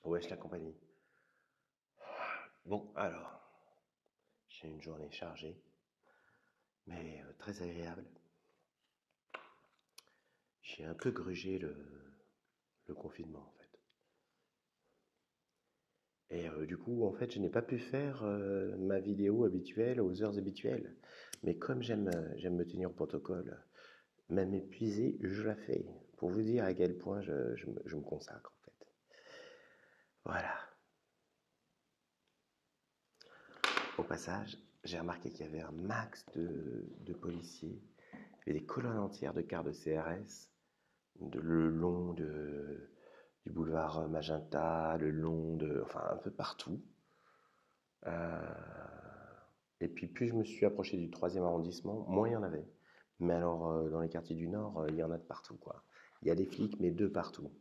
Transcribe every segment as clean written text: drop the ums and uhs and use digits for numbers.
Wesh la compagnie. Bon, alors, j'ai une journée chargée, mais très agréable. J'ai un peu grugé le confinement, en fait. Et du coup, en fait, je n'ai pas pu faire ma vidéo habituelle aux heures habituelles. Mais comme j'aime me tenir au protocole, même épuisé, je la fais. Pour vous dire à quel point je me consacre, en fait. Voilà. Au passage, j'ai remarqué qu'il y avait un max de policiers. Il y avait des colonnes entières de cars de CRS le long du boulevard Magenta, le long enfin un peu partout. Et puis plus je me suis approché du troisième arrondissement, moins il y en avait. Mais alors dans les quartiers du Nord, il y en a de partout quoi. Il y a des flics, mais deux partout.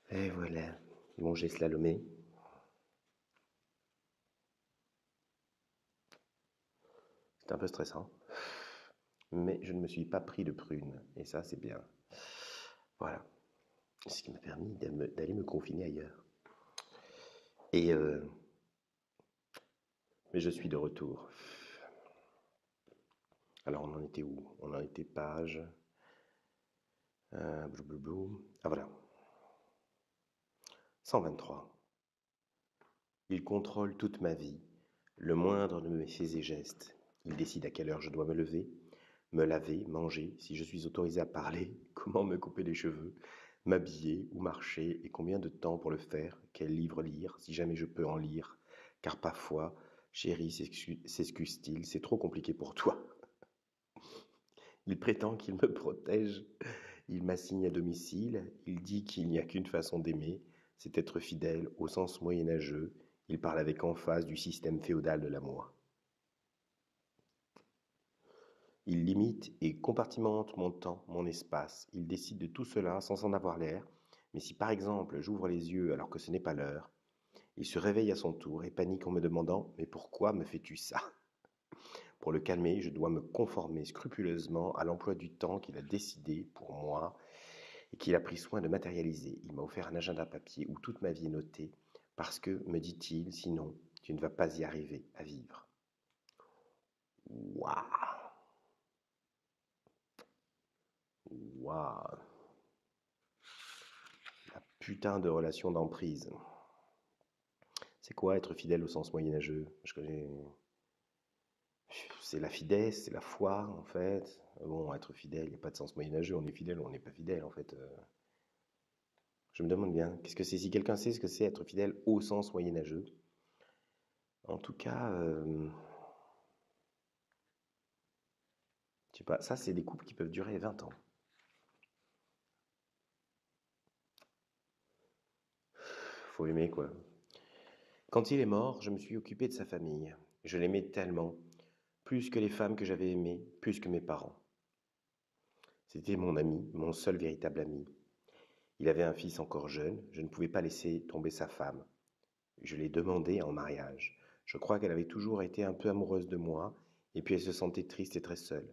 Et voilà. Bon, j'ai slalomé. C'était un peu stressant. Mais je ne me suis pas pris de prunes. Et ça, c'est bien. Voilà. Ce qui m'a permis d'aller me confiner ailleurs. Et mais je suis de retour. Alors on en était où? On en était page. Blou. Ah voilà. 123. Il contrôle toute ma vie, le moindre de mes faits et gestes. Il décide à quelle heure je dois me lever, me laver, manger, si je suis autorisé à parler, comment me couper les cheveux, m'habiller ou marcher et combien de temps pour le faire, quel livre lire, si jamais je peux en lire. Car parfois, chérie, s'excuse-t-il, c'est trop compliqué pour toi. Il prétend qu'il me protège, il m'assigne à domicile, il dit qu'il n'y a qu'une façon d'aimer, c'est être fidèle au sens moyenâgeux, il parle avec emphase du système féodal de l'amour. Il limite et compartimente mon temps, mon espace, il décide de tout cela sans en avoir l'air, mais si par exemple j'ouvre les yeux alors que ce n'est pas l'heure, il se réveille à son tour et panique en me demandant « Mais pourquoi me fais-tu ça ?» Pour le calmer, je dois me conformer scrupuleusement à l'emploi du temps qu'il a décidé pour moi et qu'il a pris soin de matérialiser. Il m'a offert un agenda papier où toute ma vie est notée, parce que, me dit-il, sinon, tu ne vas pas y arriver à vivre. Waouh! Waouh! La putain de relation d'emprise. C'est quoi être fidèle au sens moyenâgeux? Je connais. C'est la fidèle, c'est la foi, en fait. Bon, être fidèle, il n'y a pas de sens moyenâgeux. On est fidèle ou on n'est pas fidèle, en fait. Je me demande bien, qu'est-ce que c'est? Si quelqu'un sait ce que c'est être fidèle au sens moyenâgeux. En tout cas, je sais pas, ça c'est des couples qui peuvent durer 20 ans. Faut aimer quoi. Quand il est mort, je me suis occupé de sa famille. Je l'aimais tellement, plus que les femmes que j'avais aimées, plus que mes parents. C'était mon ami, mon seul véritable ami. Il avait un fils encore jeune, je ne pouvais pas laisser tomber sa femme. Je l'ai demandé en mariage. Je crois qu'elle avait toujours été un peu amoureuse de moi, et puis elle se sentait triste et très seule.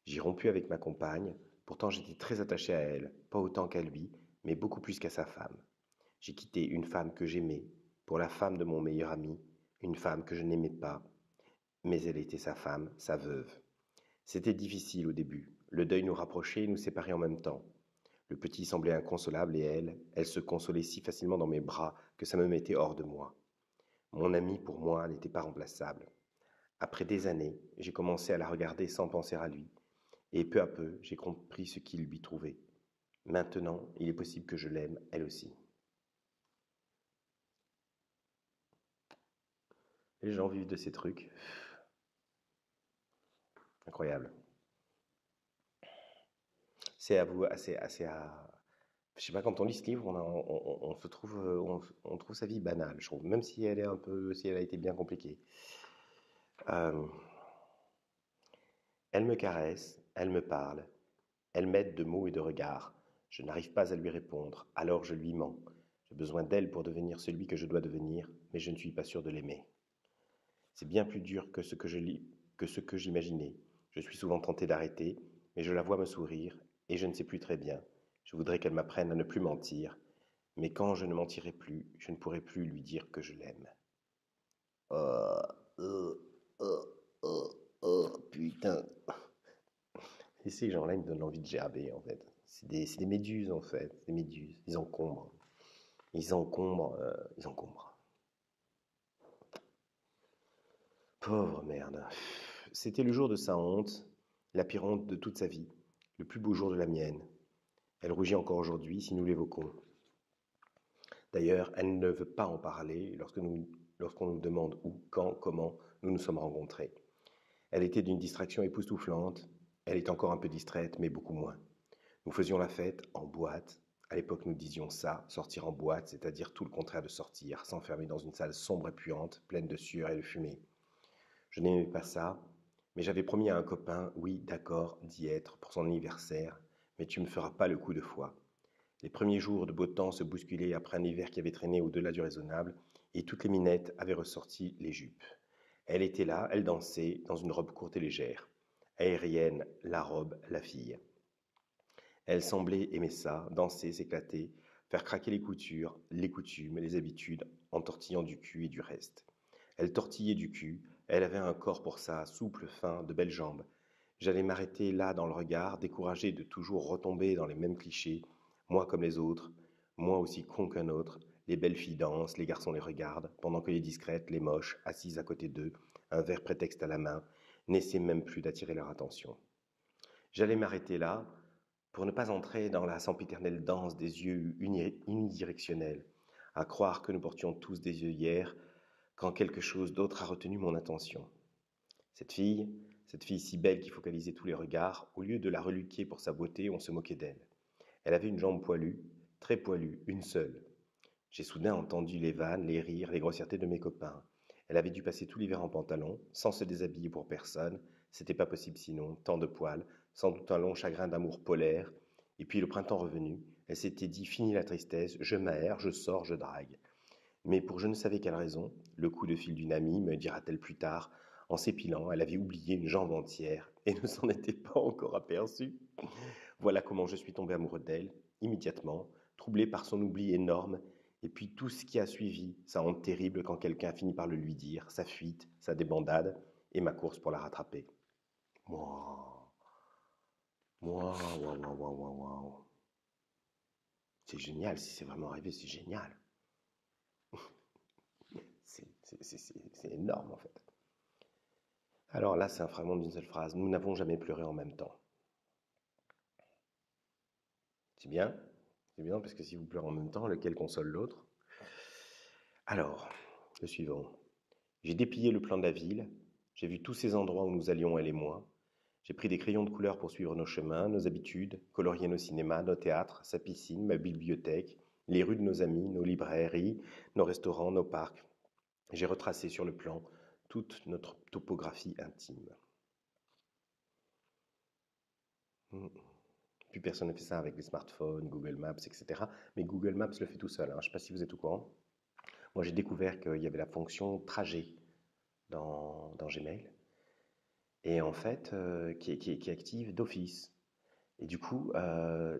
J'ai rompu avec ma compagne, pourtant j'étais très attaché à elle, pas autant qu'à lui, mais beaucoup plus qu'à sa femme. J'ai quitté une femme que j'aimais pour la femme de mon meilleur ami, une femme que je n'aimais pas, mais elle était sa femme, sa veuve. C'était difficile au début. Le deuil nous rapprochait et nous séparait en même temps. Le petit semblait inconsolable et elle se consolait si facilement dans mes bras que ça me mettait hors de moi. Mon amie, pour moi, n'était pas remplaçable. Après des années, j'ai commencé à la regarder sans penser à lui, et peu à peu, j'ai compris ce qu'il lui trouvait. Maintenant, il est possible que je l'aime, elle aussi. Les gens vivent de ces trucs. Incroyable. C'est à vous, assez à. Je sais pas, quand on lit ce livre, on se trouve, on trouve sa vie banale, je trouve, même si elle est un peu, si elle a été bien compliquée. Euh, Elle me caresse, elle me parle, elle m'aide de mots et de regards. Je n'arrive pas à lui répondre, alors je lui mens. J'ai besoin d'elle pour devenir celui que je dois devenir, mais je ne suis pas sûr de l'aimer. C'est bien plus dur que ce que que ce que j'imaginais. Je suis souvent tenté d'arrêter, mais je la vois me sourire, et je ne sais plus très bien. Je voudrais qu'elle m'apprenne à ne plus mentir, Mais quand je ne mentirai plus, je ne pourrai plus lui dire que je l'aime. Oh, oh, oh, oh, oh, putain. Et ces gens-là, ils me donnent envie de gerber, en fait. C'est des méduses, en fait. Des méduses. Ils encombrent. Ils encombrent. Ils encombrent. Pauvre merde. C'était le jour de sa honte, la pire honte de toute sa vie, le plus beau jour de la mienne. Elle rougit encore aujourd'hui si nous l'évoquons. D'ailleurs, elle ne veut pas en parler lorsqu'on nous demande où, quand, comment nous nous sommes rencontrés. Elle était d'une distraction époustouflante. Elle est encore un peu distraite, mais beaucoup moins. Nous faisions la fête en boîte. À l'époque, nous disions ça, sortir en boîte, c'est-à-dire tout le contraire de sortir, s'enfermer dans une salle sombre et puante, pleine de sueur et de fumée. Je n'aimais pas ça, mais j'avais promis à un copain, oui, d'accord, d'y être pour son anniversaire, mais tu me feras pas le coup de foi. Les premiers jours de beau temps se bousculaient après un hiver qui avait traîné au-delà du raisonnable, et toutes les minettes avaient ressorti les jupes. Elle était là, elle dansait, dans une robe courte et légère. Aérienne, la robe, la fille. Elle semblait aimer ça, danser, s'éclater, faire craquer les coutures, les coutumes, les habitudes, en tortillant du cul et du reste. Elle tortillait du cul, elle avait un corps pour ça, souple, fin, de belles jambes. J'allais m'arrêter là dans le regard, découragé de toujours retomber dans les mêmes clichés, moi comme les autres, moi aussi con qu'un autre. Les belles filles dansent, les garçons les regardent, pendant que les discrètes, les moches, assises à côté d'eux, un verre prétexte à la main, n'essaient même plus d'attirer leur attention. J'allais m'arrêter là pour ne pas entrer dans la sempiternelle danse des yeux unidirectionnels, à croire que nous portions tous des œillères quand quelque chose d'autre a retenu mon attention. Cette fille si belle qui focalisait tous les regards, au lieu de la reluquer pour sa beauté, on se moquait d'elle. Elle avait une jambe poilue, très poilue, une seule. J'ai soudain entendu les vannes, les rires, les grossièretés de mes copains. Elle avait dû passer tout l'hiver en pantalon, sans se déshabiller pour personne. C'était pas possible sinon, tant de poils, sans doute un long chagrin d'amour polaire. Et puis le printemps revenu, elle s'était dit fini la tristesse, je m'aère, je sors, je drague. Mais pour je ne savais quelle raison, le coup de fil d'une amie, me dira-t-elle plus tard, en s'épilant, elle avait oublié une jambe entière et ne s'en était pas encore aperçue. Voilà comment je suis tombé amoureux d'elle, immédiatement, troublé par son oubli énorme, et puis tout ce qui a suivi, sa honte terrible quand quelqu'un finit par le lui dire, sa fuite, sa débandade, et ma course pour la rattraper. Moi, waouh. C'est génial, si c'est vraiment arrivé, c'est génial. C'est énorme en fait. Alors là, c'est un fragment d'une seule phrase. Nous n'avons jamais pleuré en même temps. C'est bien. C'est bien parce que si vous pleurez en même temps, lequel console l'autre? Alors, le suivant. J'ai déplié le plan de la ville. J'ai vu tous ces endroits où nous allions, elle et moi. J'ai pris des crayons de couleur pour suivre nos chemins, nos habitudes, colorier nos cinémas, nos théâtres, sa piscine, ma bibliothèque, les rues de nos amis, nos librairies, nos restaurants, nos parcs. J'ai retracé sur le plan toute notre topographie intime. Plus personne ne fait ça avec les smartphones, Google Maps, etc. Mais Google Maps le fait tout seul, hein. Je ne sais pas si vous êtes au courant. Moi, j'ai découvert qu'il y avait la fonction trajet dans Gmail. Et en fait, qui est active d'office. Et du coup,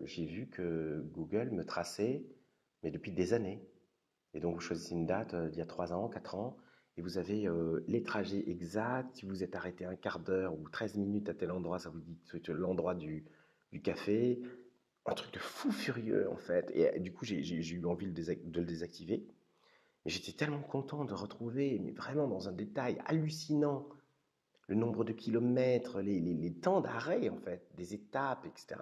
j'ai vu que Google me traçait, mais depuis des années. Et donc, vous choisissez une date d'il y a 3 ans, 4 ans, et vous avez les trajets exacts. Si vous êtes arrêté un quart d'heure ou 13 minutes à tel endroit, ça vous dit l'endroit du café. Un truc de fou furieux, en fait. Et du coup, j'ai eu envie de le désactiver. Mais j'étais tellement content de retrouver, mais vraiment dans un détail hallucinant, le nombre de kilomètres, les temps d'arrêt, en fait, des étapes, etc.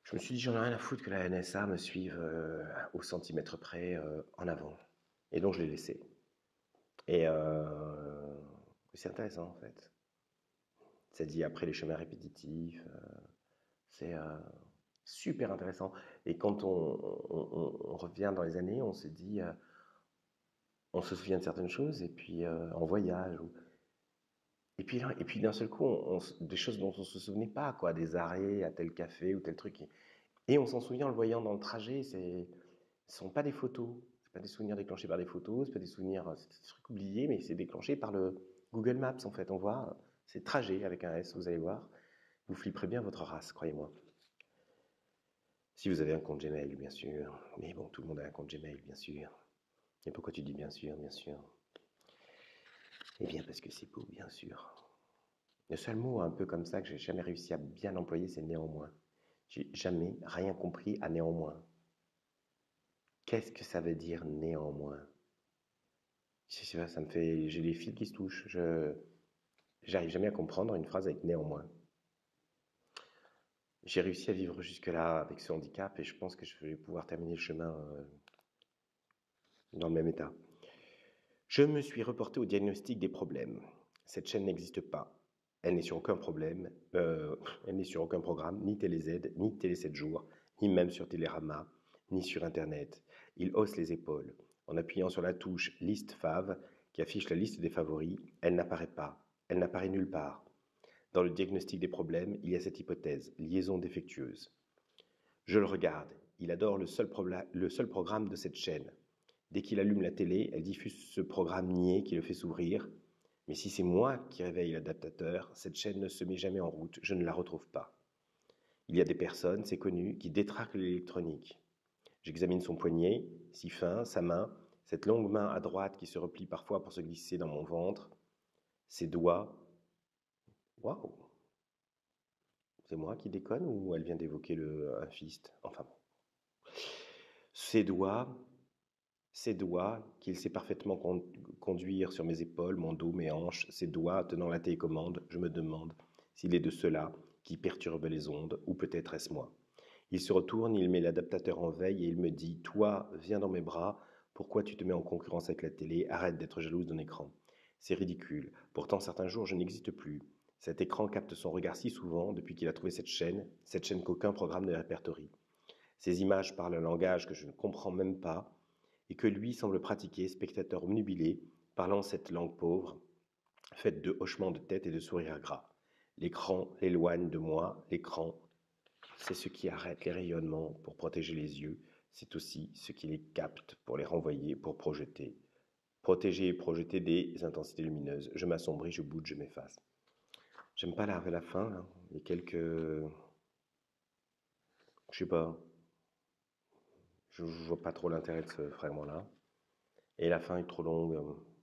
Je me suis dit, j'en ai rien à foutre que la NSA me suive au centimètre près en avant. Et donc, je l'ai laissé. Et c'est intéressant, en fait. Ça dit après les chemins répétitifs. C'est super intéressant. Et quand on revient dans les années, on se dit, on se souvient de certaines choses, et puis en voyage, et puis d'un seul coup, des choses dont on ne se souvenait pas, quoi, des arrêts à tel café ou tel truc. Et on s'en souvient en le voyant dans le trajet. Ce ne sont pas des photos, c'est pas des souvenirs déclenchés par des photos, c'est pas des souvenirs, c'est des trucs oubliés, mais c'est déclenché par le Google Maps en fait. On voit, c'est trajet avec un S, vous allez voir. Vous flipperez bien votre race, croyez-moi. Si vous avez un compte Gmail, bien sûr. Mais bon, tout le monde a un compte Gmail, bien sûr. Et pourquoi tu dis bien sûr, bien sûr? Eh bien, parce que c'est beau, bien sûr. Le seul mot un peu comme ça que j'ai jamais réussi à bien employer, c'est néanmoins. J'ai jamais rien compris à néanmoins. Qu'est-ce que ça veut dire néanmoins? Je sais pas, ça me fait. J'ai les fils qui se touchent. J'arrive jamais à comprendre une phrase avec néanmoins. J'ai réussi à vivre jusque-là avec ce handicap et je pense que je vais pouvoir terminer le chemin dans le même état. Je me suis reporté au diagnostic des problèmes. Cette chaîne n'existe pas. Elle n'est sur aucun problème, elle n'est sur aucun programme, ni TéléZ, ni Télé 7 jours, ni même sur Télérama, ni sur Internet. Il hausse les épaules. En appuyant sur la touche Liste Fav, qui affiche la liste des favoris, elle n'apparaît pas. Elle n'apparaît nulle part. Dans le diagnostic des problèmes, il y a cette hypothèse, liaison défectueuse. Je le regarde. Il adore le seul programme de cette chaîne. Dès qu'il allume la télé, elle diffuse ce programme niais qui le fait s'ouvrir. Mais si c'est moi qui réveille l'adaptateur, cette chaîne ne se met jamais en route, je ne la retrouve pas. Il y a des personnes, c'est connu, qui détraquent l'électronique. J'examine son poignet, si fin, sa main, cette longue main à droite qui se replie parfois pour se glisser dans mon ventre, ses doigts. Waouh! C'est moi qui déconne ou elle vient d'évoquer un fist? Enfin bon. Ses doigts qu'il sait parfaitement conduire sur mes épaules, mon dos, mes hanches, ses doigts tenant la télécommande, je me demande s'il est de ceux-là qui perturbent les ondes, ou peut-être est-ce moi. Il se retourne, il met l'adaptateur en veille et il me dit « Toi, viens dans mes bras, pourquoi tu te mets en concurrence avec la télé? Arrête d'être jalouse d'un écran. » C'est ridicule. Pourtant, certains jours, je n'existe plus. Cet écran capte son regard si souvent depuis qu'il a trouvé cette chaîne qu'aucun programme ne répertorie. Ces images parlent un langage que je ne comprends même pas et que lui semble pratiquer, spectateur omnubilé, parlant cette langue pauvre, faite de hochements de tête et de sourires gras. L'écran l'éloigne de moi, l'écran, c'est ce qui arrête les rayonnements pour protéger les yeux, c'est aussi ce qui les capte pour les renvoyer, pour projeter. Protéger et projeter des intensités lumineuses. Je m'assombris, je bouge, je m'efface. J'aime pas la fin, là. Il y a quelques... Je sais pas. Je vois pas trop l'intérêt de ce fragment-là. Et la fin est trop longue.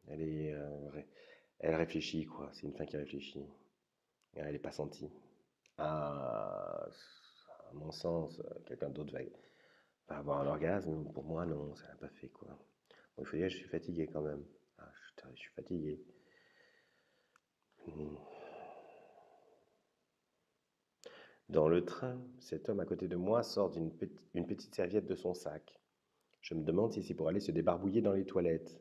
Elle réfléchit, quoi. C'est une fin qui réfléchit. Elle n'est pas sentie. À mon sens, quelqu'un d'autre va avoir un orgasme. Pour moi, non, ça n'a pas fait, quoi. Bon, il faut dire que je suis fatigué quand même. Ah, je suis fatigué. Dans le train, cet homme à côté de moi sort une petite serviette de son sac. Je me demande si c'est pour aller se débarbouiller dans les toilettes.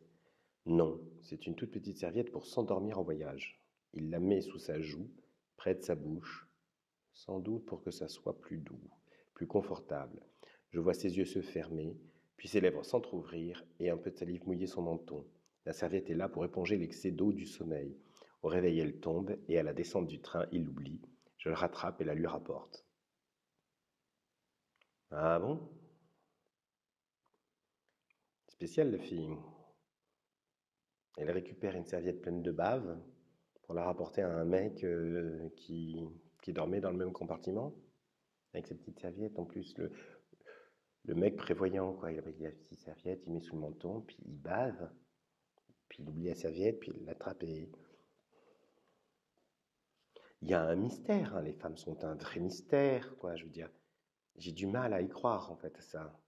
Non, c'est une toute petite serviette pour s'endormir en voyage. Il la met sous sa joue, près de sa bouche, sans doute pour que ça soit plus doux, plus confortable. Je vois ses yeux se fermer, puis ses lèvres s'entr'ouvrir et un peu de salive mouiller son menton. La serviette est là pour éponger l'excès d'eau du sommeil. Au réveil, elle tombe et à la descente du train, il l'oublie. Je le rattrape et la lui rapporte. Ah bon? Spécial, la fille. Elle récupère une serviette pleine de bave pour la rapporter à un mec qui dormait dans le même compartiment, avec ses petites serviettes. En plus, le mec prévoyant, quoi. Il a la petite serviette, il met sous le menton, puis il bave, puis il oublie la serviette, puis il l'attrape et... Il y a un mystère, hein. Les femmes sont un vrai mystère, quoi, je veux dire. J'ai du mal à y croire, en fait, à ça.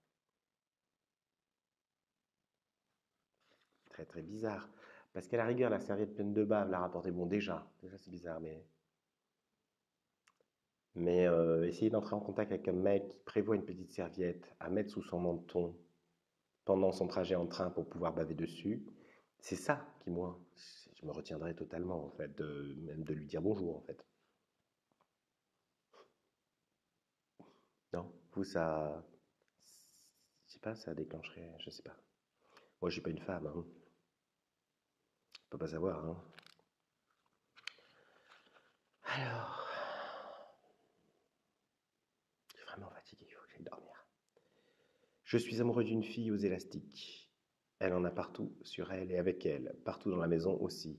Très, très bizarre. Parce qu'à la rigueur, la serviette pleine de bave, la rapporter, bon, déjà c'est bizarre, mais essayer d'entrer en contact avec un mec qui prévoit une petite serviette à mettre sous son menton pendant son trajet en train pour pouvoir baver dessus, c'est ça qui, moi, je me retiendrai totalement, en fait, même de lui dire bonjour, en fait. Non, vous, ça, je sais pas, ça déclencherait, je sais pas. Moi, je suis pas une femme, hein. Je peux pas savoir, hein. Alors, je suis vraiment fatigué, il faut que j'aille dormir. Je suis amoureux d'une fille aux élastiques. Elle en a partout, sur elle et avec elle, partout dans la maison aussi.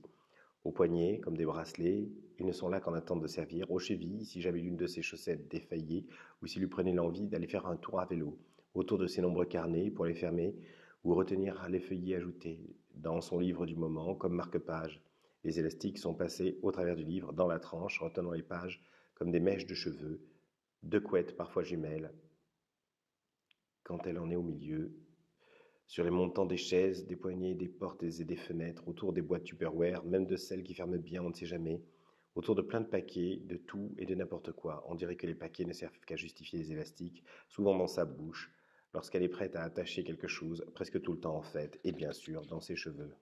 Aux poignets, comme des bracelets, ils ne sont là qu'en attente de servir. Aux chevilles, si jamais l'une de ses chaussettes défaillait, ou s'il lui prenait l'envie d'aller faire un tour à vélo. Autour de ses nombreux carnets pour les fermer, ou retenir les feuillets ajoutés. Dans son livre du moment, comme marque-page. Les élastiques sont passés au travers du livre, dans la tranche, retenant les pages comme des mèches de cheveux. Deux couettes, parfois jumelles, quand elle en est au milieu. Sur les montants des chaises, des poignées, des portes et des fenêtres, autour des boîtes Tupperware, même de celles qui ferment bien, on ne sait jamais. Autour de plein de paquets, de tout et de n'importe quoi. On dirait que les paquets ne servent qu'à justifier les élastiques, souvent dans sa bouche, lorsqu'elle est prête à attacher quelque chose, presque tout le temps en fait, et bien sûr dans ses cheveux.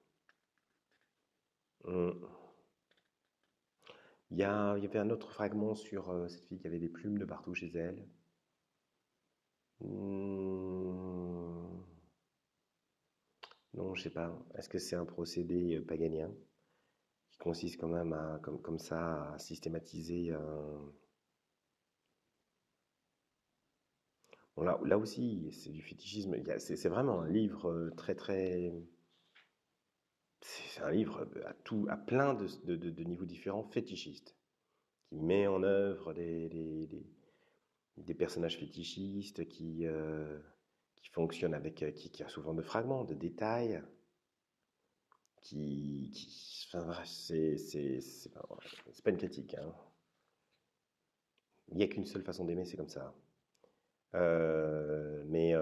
Il y avait un autre fragment sur cette fille qui avait des plumes de partout chez elle. Non, je sais pas. Est-ce que c'est un procédé paganien qui consiste quand même à, comme ça, à systématiser Bon, là aussi, c'est du fétichisme. C'est vraiment un livre très très. C'est un livre à plein de niveaux différents fétichistes, qui met en œuvre des personnages fétichistes qui fonctionnent avec, qui a souvent de fragments, de détails, enfin, bref, c'est pas une critique, hein. Il n'y a qu'une seule façon d'aimer, c'est comme ça. Mais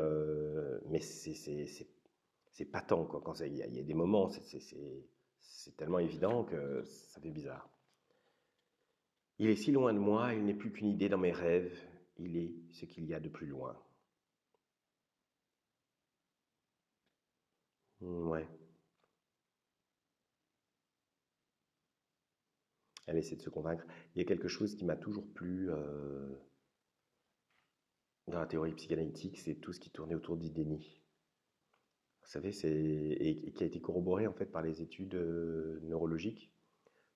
c'est patent, quoi. Quand il y a des moments, c'est tellement évident que ça fait bizarre. Il est si loin de moi, il n'est plus qu'une idée dans mes rêves. Il est ce qu'il y a de plus loin. Ouais. Elle essaie de se convaincre. Il y a quelque chose qui m'a toujours plu dans la théorie psychanalytique, c'est tout ce qui tournait autour du déni. Vous savez, et qui a été corroboré en fait par les études neurologiques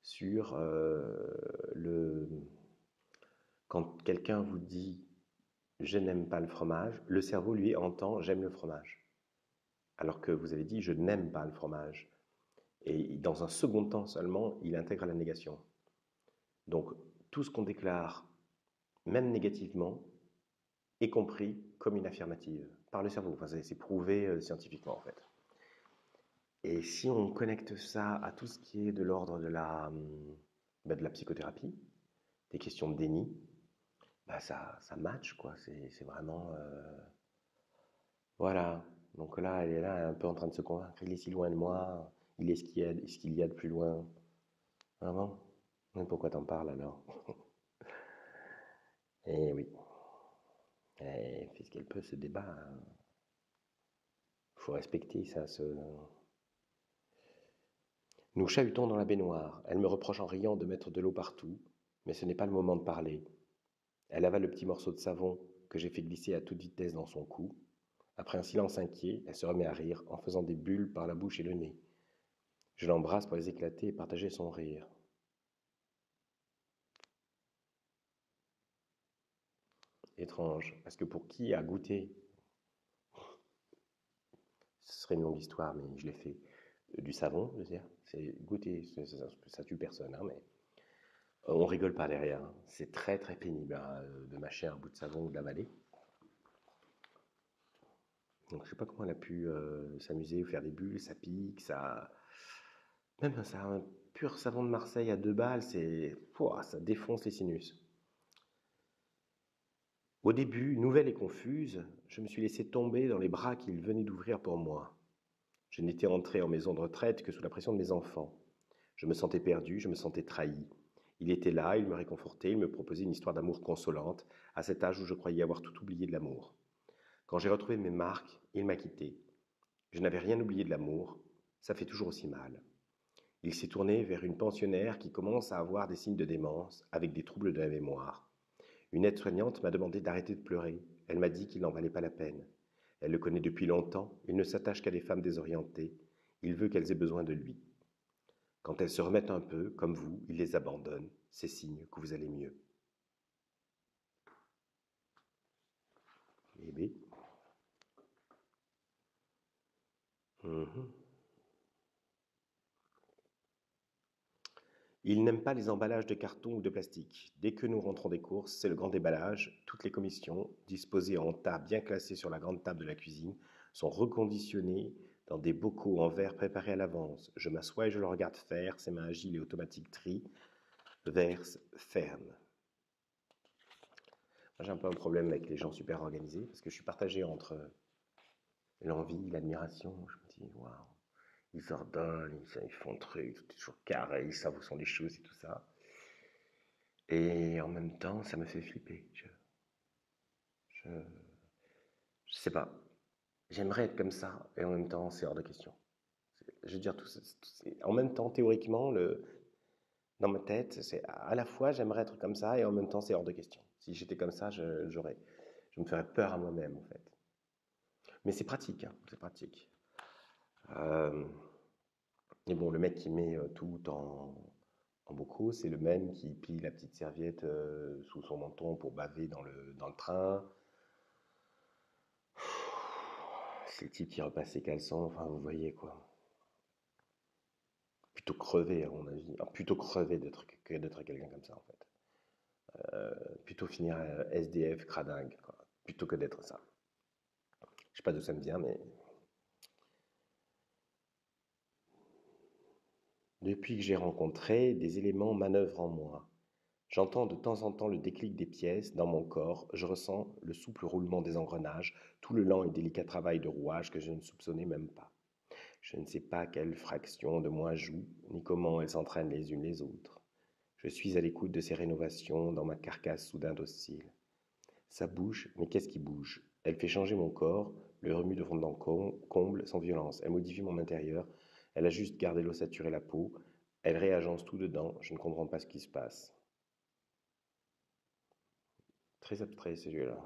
sur le quand quelqu'un vous dit je n'aime pas le fromage, le cerveau lui entend j'aime le fromage. Alors que vous avez dit je n'aime pas le fromage. Et dans un second temps seulement, il intègre la négation. Donc tout ce qu'on déclare, même négativement, est compris comme une affirmative par le cerveau. Enfin, c'est prouvé scientifiquement en fait. Et si on connecte ça à tout ce qui est de l'ordre de la psychothérapie, des questions de déni, ça match, quoi. C'est vraiment. Voilà. Donc là, elle est là, un peu en train de se convaincre. Il est si loin de moi. Il est ce qu'il y a de plus loin. Ah bon? Mais pourquoi t'en parles alors? Eh oui. Elle fait ce qu'elle peut, ce débat. Il faut respecter ça. Nous chahutons dans la baignoire. Elle me reproche en riant de mettre de l'eau partout, mais ce n'est pas le moment de parler. Elle avale le petit morceau de savon que j'ai fait glisser à toute vitesse dans son cou. Après un silence inquiet, elle se remet à rire en faisant des bulles par la bouche et le nez. Je l'embrasse pour les éclater et partager son rire. Étrange, parce que pour qui a goûté, ce serait une longue histoire, mais je l'ai fait, du savon, je veux dire, c'est goûter, ça tue personne, hein, mais on rigole pas derrière, hein. C'est très très pénible hein, de mâcher un bout de savon ou de l'avaler. Donc je sais pas comment elle a pu s'amuser ou faire des bulles, ça pique, ça... Même ça, un pur savon de Marseille à 2 balles, ça défonce les sinus. Au début, nouvelle et confuse, je me suis laissé tomber dans les bras qu'il venait d'ouvrir pour moi. Je n'étais entré en maison de retraite que sous la pression de mes enfants. Je me sentais perdu, je me sentais trahi. Il était là, il me réconfortait, il me proposait une histoire d'amour consolante, à cet âge où je croyais avoir tout oublié de l'amour. Quand j'ai retrouvé mes marques, il m'a quitté. Je n'avais rien oublié de l'amour, ça fait toujours aussi mal. Il s'est tourné vers une pensionnaire qui commence à avoir des signes de démence, avec des troubles de la mémoire. Une aide-soignante m'a demandé d'arrêter de pleurer. Elle m'a dit qu'il n'en valait pas la peine. Elle le connaît depuis longtemps, il ne s'attache qu'à des femmes désorientées. Il veut qu'elles aient besoin de lui. Quand elles se remettent un peu, comme vous, il les abandonne. C'est signe que vous allez mieux. Eh bien. Mhm. Il n'aime pas les emballages de carton ou de plastique. Dès que nous rentrons des courses, c'est le grand déballage. Toutes les commissions, disposées en tas bien classés sur la grande table de la cuisine, sont reconditionnées dans des bocaux en verre préparés à l'avance. Je m'assois et je le regarde faire. Ses mains agiles et automatiques trient, versent, ferment. Moi, j'ai un peu un problème avec les gens super organisés parce que je suis partagé entre l'envie, l'admiration. Je me dis, waouh, ils ordonnent, ils font le truc, tout est toujours carré, ils savent où sont les choses et tout ça. Et en même temps, ça me fait flipper. Je, je sais pas. J'aimerais être comme ça, et en même temps, c'est hors de question. Je veux dire, en même temps, théoriquement, dans ma tête, c'est à la fois, j'aimerais être comme ça, et en même temps, c'est hors de question. Si j'étais comme ça, je me ferais peur à moi-même, en fait. Mais c'est pratique, hein, c'est pratique. Euh, et bon, le mec qui met tout en bocaux, c'est le même qui plie la petite serviette sous son menton pour baver dans le train. C'est le type qui repasse ses caleçons, enfin vous voyez quoi. Plutôt crever à mon avis. Alors, plutôt crever que d'être quelqu'un comme ça en fait. Plutôt finir SDF cradingue quoi. Plutôt que d'être ça. Je sais pas d'où ça me vient mais... Depuis que j'ai rencontré, des éléments manœuvrent en moi. J'entends de temps en temps le déclic des pièces dans mon corps, je ressens le souple roulement des engrenages, tout le lent et délicat travail de rouage que je ne soupçonnais même pas. Je ne sais pas quelle fraction de moi joue, ni comment elles s'entraînent les unes les autres. Je suis à l'écoute de ces rénovations dans ma carcasse soudain docile. Ça bouge, mais qu'est-ce qui bouge? Elle fait changer mon corps, le remue de fond en comble sans violence. Elle modifie mon intérieur, elle a juste gardé l'ossature et la peau, elle réagence tout dedans, je ne comprends pas ce qui se passe. Très abstrait ces jeux-là.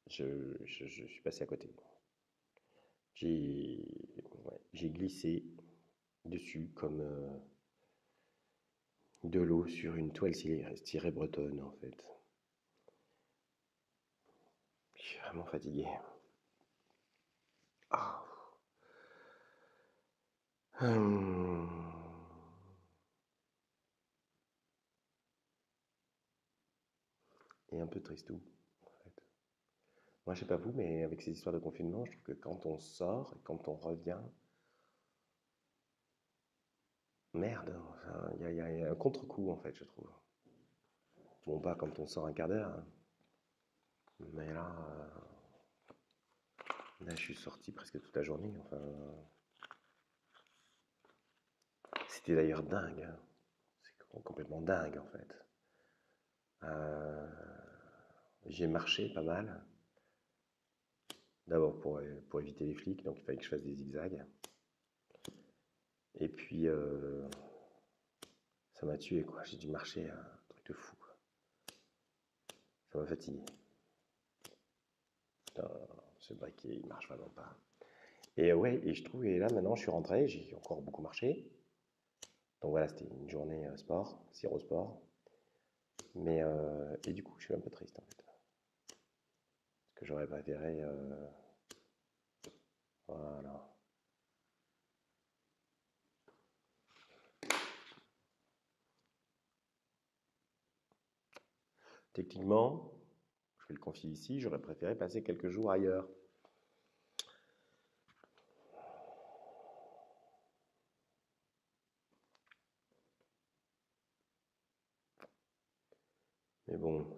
Je suis passé à côté. J'ai j'ai glissé dessus comme de l'eau sur une toile cirée bretonne en fait. Je suis vraiment fatigué. Ah. Hum. Et un peu tristou en fait. Moi je sais pas vous, mais avec ces histoires de confinement, je trouve que quand on sort et quand on revient, merde, enfin, il y a un contre-coup en fait, je trouve. Bon, pas quand on sort un quart d'heure, hein. Mais là, je suis sorti presque toute la journée. Enfin, c'était d'ailleurs dingue, hein. C'est complètement dingue en fait. Euh, j'ai marché pas mal. D'abord pour éviter les flics, donc il fallait que je fasse des zigzags. Et puis, ça m'a tué quoi. J'ai dû marcher un truc de fou, quoi. Ça m'a fatigué. Putain, ce briquet, il marche vraiment pas. Et ouais, et je trouve, et là maintenant, je suis rentré, j'ai encore beaucoup marché. Donc voilà, c'était une journée sport, sport. Mais, et du coup, je suis un peu triste en fait. Parce que j'aurais préféré. Voilà. Techniquement, je vais le confier ici, j'aurais préféré passer quelques jours ailleurs. Mais bon.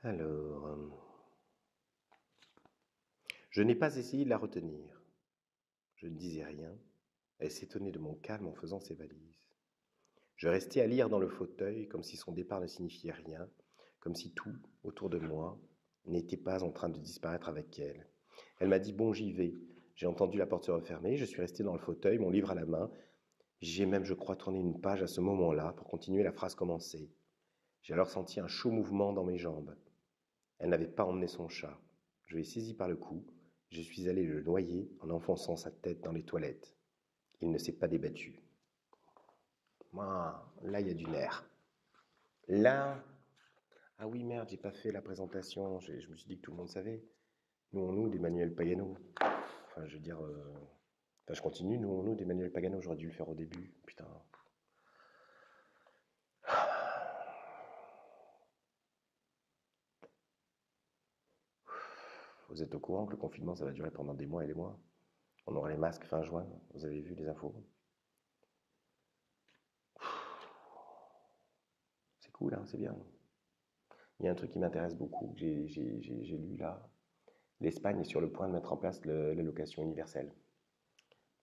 Alors, je n'ai pas essayé de la retenir. Je ne disais rien. Elle s'étonnait de mon calme en faisant ses valises. Je restais à lire dans le fauteuil comme si son départ ne signifiait rien, comme si tout, autour de moi, n'était pas en train de disparaître avec elle. Elle m'a dit « bon, j'y vais ». J'ai entendu la porte se refermer, je suis resté dans le fauteuil, mon livre à la main. J'ai même, je crois, tourné une page à ce moment-là pour continuer la phrase commencée. J'ai alors senti un chaud mouvement dans mes jambes. Elle n'avait pas emmené son chat. Je l'ai saisi par le cou. Je suis allé le noyer en enfonçant sa tête dans les toilettes. Il ne s'est pas débattu. Là, il y a du nerf. Là, ah oui, merde, j'ai pas fait la présentation. Je me suis dit que tout le monde savait. Nous d'Emmanuel Pagano. Enfin, je veux dire... Enfin, je continue. Nous d'Emmanuel Pagano. J'aurais dû le faire au début. Putain. Vous êtes au courant que le confinement, ça va durer pendant des mois et des mois. On aura les masques fin juin. Vous avez vu les infos? C'est cool, hein, c'est bien. Il y a un truc qui m'intéresse beaucoup, que j'ai lu là. L'Espagne est sur le point de mettre en place l'allocation universelle.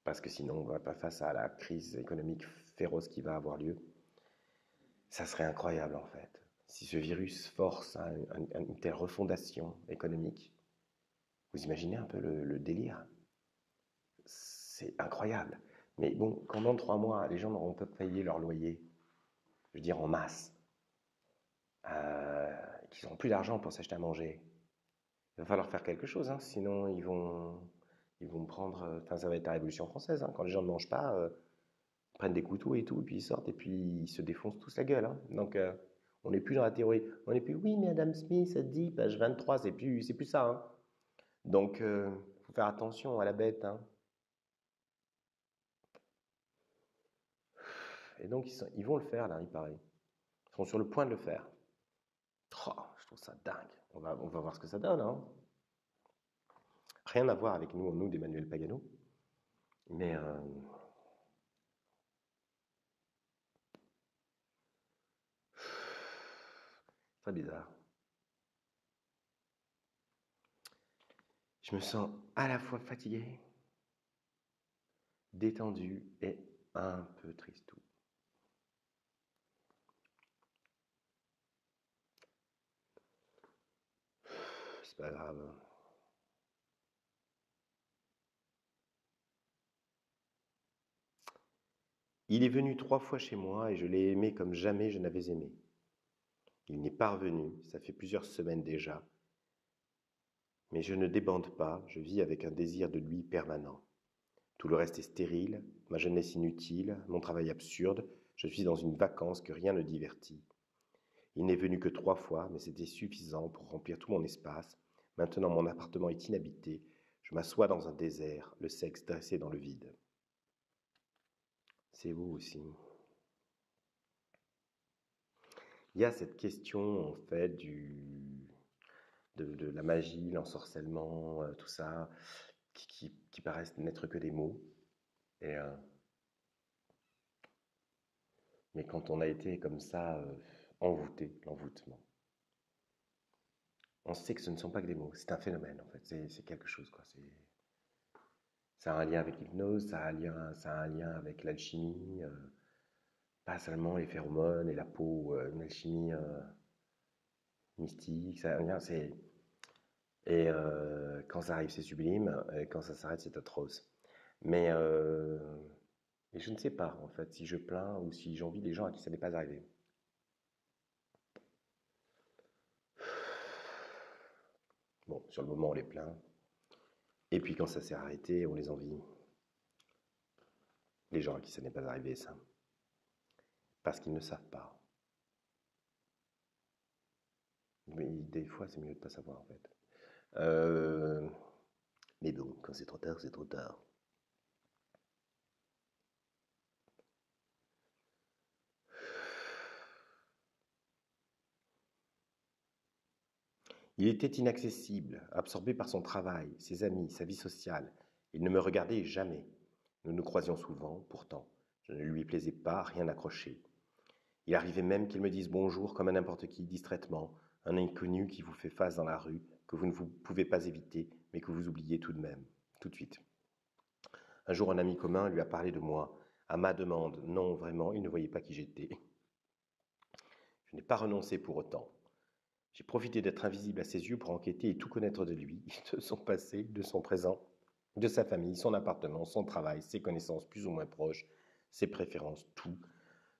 Parce que sinon, on ne va pas face à la crise économique féroce qui va avoir lieu. Ça serait incroyable en fait. Si ce virus force à une telle refondation économique, vous imaginez un peu le délire? C'est incroyable. Mais bon, quand dans 3 mois, les gens n'auront pas payé leur loyer, je veux dire en masse, qu'ils n'auront plus d'argent pour s'acheter à manger, il va falloir faire quelque chose, hein, sinon ils vont prendre... Enfin, ça va être la Révolution française, hein, quand les gens ne mangent pas, ils prennent des couteaux et tout, et puis ils sortent, et puis ils se défoncent tous la gueule. Hein. Donc, on n'est plus dans la théorie. On n'est plus, oui, mais Adam Smith a dit, page 23, c'est plus ça. Hein. Donc, il faut faire attention à la bête. Hein. Et donc, ils vont le faire, là, il paraît. Ils sont sur le point de le faire. Oh, je trouve ça dingue. On va voir ce que ça donne. Hein. Rien à voir avec nous d'Emmanuel Pagano. Mais très bizarre. Je me sens à la fois fatigué, détendu et un peu tristou. C'est pas grave. Il est venu 3 fois chez moi et je l'ai aimé comme jamais je n'avais aimé. Il n'est pas revenu, ça fait plusieurs semaines déjà. Mais je ne débande pas, je vis avec un désir de lui permanent. Tout le reste est stérile, ma jeunesse inutile, mon travail absurde, je suis dans une vacance que rien ne divertit. Il n'est venu que 3 fois, mais c'était suffisant pour remplir tout mon espace. Maintenant mon appartement est inhabité, je m'assois dans un désert, le sexe dressé dans le vide. C'est vous aussi. Il y a cette question, en fait, de la magie, l'ensorcellement, tout ça, qui paraissent n'être que des mots. Et, mais quand on a été comme ça, envoûté, l'envoûtement, on sait que ce ne sont pas que des mots, c'est un phénomène, en fait, c'est quelque chose, quoi. Ça a un lien avec l'hypnose, ça a un lien avec l'alchimie, pas seulement les phéromones et la peau, une alchimie mystique, ça a un lien, c'est... Et quand ça arrive, c'est sublime, et quand ça s'arrête, c'est atroce. Mais et je ne sais pas, en fait, si je plains ou si j'envie des gens à qui ça n'est pas arrivé. Bon, sur le moment, on les plaint. Et puis quand ça s'est arrêté, on les envie. Les gens à qui ça n'est pas arrivé, ça. Parce qu'ils ne savent pas. Mais des fois, c'est mieux de ne pas savoir, en fait. Mais bon, quand c'est trop tard, c'est trop tard. Il était inaccessible, absorbé par son travail, ses amis, sa vie sociale. Il ne me regardait jamais. Nous nous croisions souvent, pourtant. Je ne lui plaisais pas, rien n'accrochait. Il arrivait même qu'il me dise bonjour comme à n'importe qui, distraitement, un inconnu qui vous fait face dans la rue, que vous ne pouvez pas éviter, mais que vous oubliez tout de même, tout de suite. Un jour, un ami commun lui a parlé de moi, à ma demande. Non, vraiment, il ne voyait pas qui j'étais. Je n'ai pas renoncé pour autant. J'ai profité d'être invisible à ses yeux pour enquêter et tout connaître de lui, de son passé, de son présent, de sa famille, son appartement, son travail, ses connaissances plus ou moins proches, ses préférences, tout.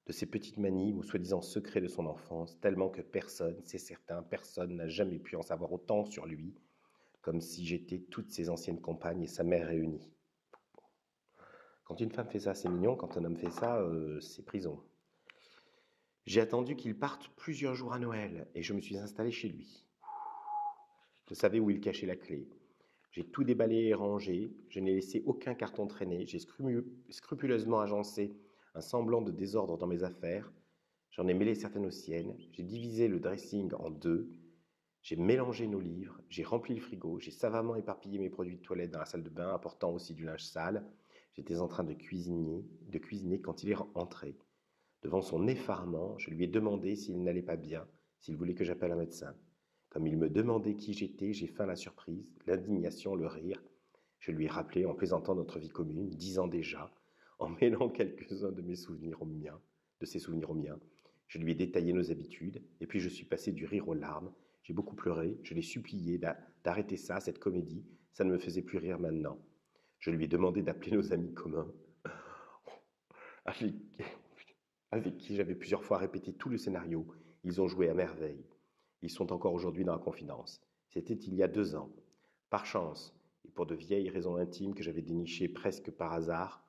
de ses petites manies ou soi-disant secrets de son enfance, tellement que personne, c'est certain, personne n'a jamais pu en savoir autant sur lui, comme si j'étais toutes ses anciennes compagnes et sa mère réunies. Quand une femme fait ça, c'est mignon, quand un homme fait ça, c'est prison. J'ai attendu qu'il parte plusieurs jours à Noël et je me suis installé chez lui. Je savais où il cachait la clé. J'ai tout déballé et rangé, je n'ai laissé aucun carton traîner, j'ai scrupuleusement agencé un semblant de désordre dans mes affaires, j'en ai mêlé certaines aux siennes, j'ai divisé le dressing en deux, j'ai mélangé nos livres, j'ai rempli le frigo, j'ai savamment éparpillé mes produits de toilette dans la salle de bain, apportant aussi du linge sale. J'étais en train de cuisiner quand il est entré. Devant son effarement, je lui ai demandé s'il n'allait pas bien, s'il voulait que j'appelle un médecin. Comme il me demandait qui j'étais, j'ai feint la surprise, l'indignation, le rire. Je lui ai rappelé, en plaisantant notre vie commune, 10 ans déjà, en mêlant quelques-uns de mes souvenirs aux miens, de ses souvenirs aux miens. Je lui ai détaillé nos habitudes, et puis je suis passé du rire aux larmes. J'ai beaucoup pleuré, je l'ai supplié d'arrêter ça, cette comédie, ça ne me faisait plus rire maintenant. Je lui ai demandé d'appeler nos amis communs, avec, avec qui j'avais plusieurs fois répété tout le scénario. Ils ont joué à merveille. Ils sont encore aujourd'hui dans la confidence. C'était il y a 2 ans. Par chance, et pour de vieilles raisons intimes que j'avais dénichées presque par hasard,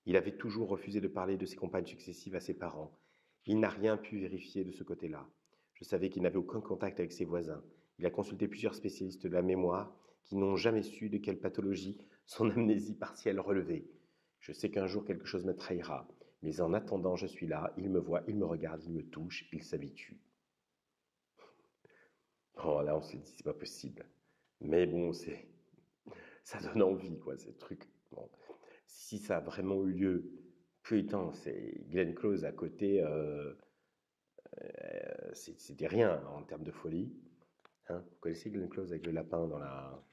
il avait toujours refusé de parler de ses compagnes successives à ses parents. Il n'a rien pu vérifier de ce côté-là. Je savais qu'il n'avait aucun contact avec ses voisins. Il a consulté plusieurs spécialistes de la mémoire qui n'ont jamais su de quelle pathologie son amnésie partielle relevait. Je sais qu'un jour quelque chose me trahira, mais en attendant, je suis là, il me voit, il me regarde, il me touche, il s'habitue. Oh là, on s'est dit, c'est pas possible. Mais bon, ça donne envie, quoi, ces trucs. Bon, si ça a vraiment eu lieu, putain, c'est Glenn Close à côté, c'était rien en termes de folie. Hein. Vous connaissez Glenn Close avec le lapin dans la...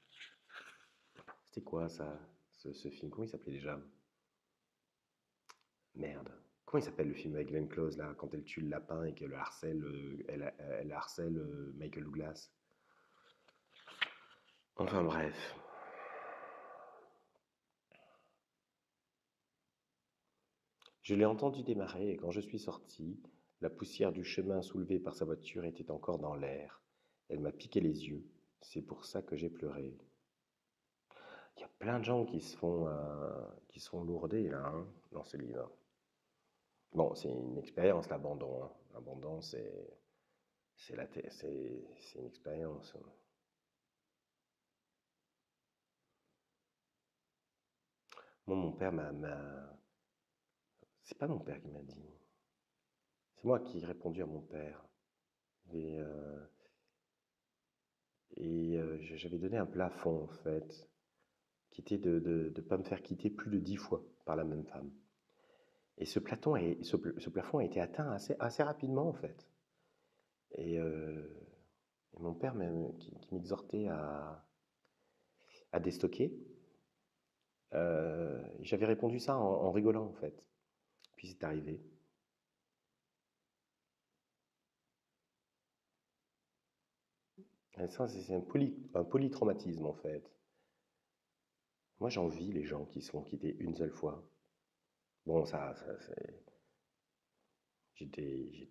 C'était quoi ça, ce film? Comment il s'appelait déjà? Merde. Comment il s'appelle le film avec Glenn Close là, quand elle tue le lapin et qu'elle harcèle, elle harcèle Michael Douglas? Enfin bref. Je l'ai entendu démarrer et quand je suis sorti, la poussière du chemin soulevée par sa voiture était encore dans l'air. Elle m'a piqué les yeux. C'est pour ça que j'ai pleuré. Il y a plein de gens qui se font lourder là, hein, dans ce livre. Bon, c'est une expérience l'abandon. Hein. L'abandon, c'est une expérience. Moi, mon père c'est pas mon père qui m'a dit. C'est moi qui ai répondu à mon père. Et, euh, j'avais donné un plafond, en fait, qui était de ne pas me faire quitter plus de 10 fois par la même femme. Et ce plafond a été atteint assez rapidement, en fait. Et, euh, et mon père même, qui m'exhortait à déstocker, j'avais répondu ça en rigolant, en fait. Puis c'est arrivé. Et ça, c'est un polytraumatisme, en fait. Moi, j'envie les gens qui se font quitter une seule fois. Bon, c'est... J'étais...